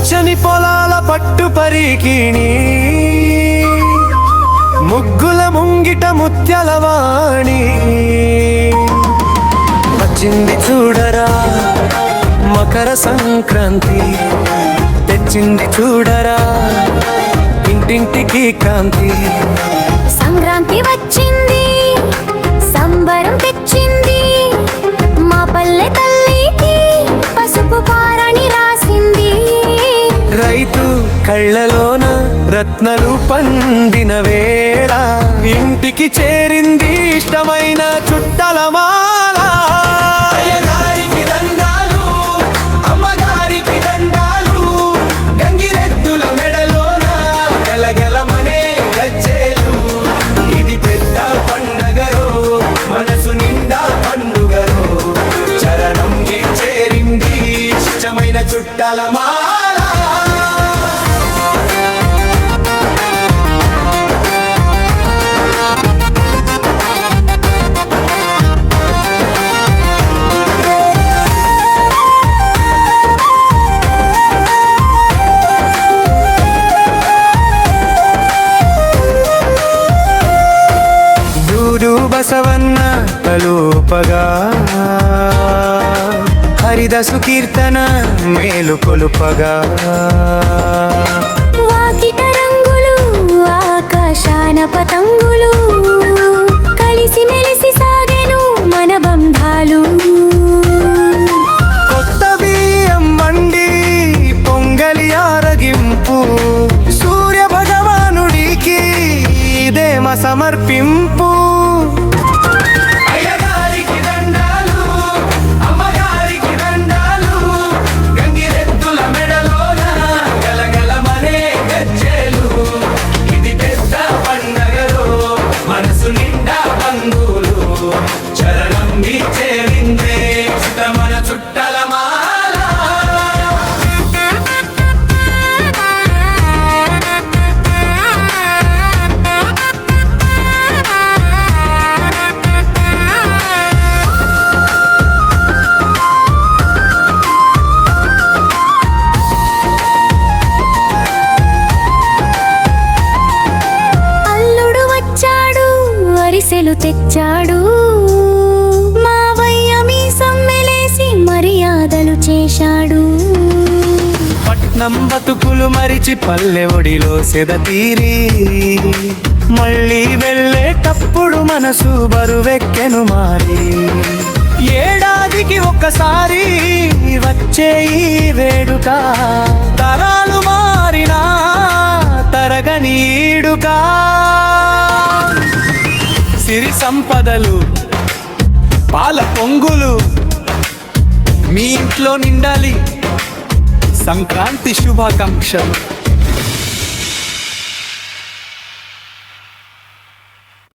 పచ్చని పొలాల పట్టు పరికిణి, ముగ్గుల ముంగిట ముత్యలవాణి. వచ్చింది చూడరా మకర సంక్రాంతి, తెచ్చింది చూడరా ఇంటింటికి కాంతి. సంక్రాంతి వచ్చింది, సంబరం తెచ్చింది, మా పల్లె తల్లికి పసుపు పారని రాసింది. రైతు కళ్ళలోన రత్నలు పండిన వేళ, ఇంటికి చేరింది ఇష్టమైన చుట్టల మాల. అయ్యగారికి దండాలు, అమ్మగారికి దండాలు, గంగిరెద్దుల మెడలోన గలగలమనే గజ్జెలు. ఇది పెద్ద పండగరో, మనసు నిండా పండుగరో, చరణం చేరింది ఇష్టమైన చుట్టల మాల. బసవన్న కలుపగా, హరిదసు కీర్తన మేలు కొలుపగా. వాకిట రంగులు ఆకాశాన పతంగులు, కలిసి మెలిసి సాగెను మన బంధాలు. కొత్త బియ్యం వండి పొంగలి ఆరగింపు, సూర్య భగవానుడికి ఇదేమ సమర్పింపు. అయ్యగారికి దండాలు, అమ్మగారికి దండాలు, గంగిరెద్దుల మెడలోన గలగలమనే గజ్జెలు. ఇది పెద్ద పండగలో, మనసు నిండా బంధువులు, చరణం చేరిందే మన చుట్టల మాల. అరిసెలు తెచ్చాడు, మావయ్య మీ సమ్మెలేసి మర్యాదలు చేశాడు. పట్నం బతుకులు మరిచి పల్లె ఒడిలో సెద తీరి, మళ్ళీ వెళ్ళేటప్పుడు మనసు బరువెక్కెను మారి. ఏడాదికి ఒక్కసారి వచ్చే ఈ వేడుక, తరాలు మారినా తరగని ఈడుక. సిరి సంపదలు, పాల పొంగులు మీ ఇంట్లో నిండాలి. సంక్రాంతి శుభాకాంక్షలు.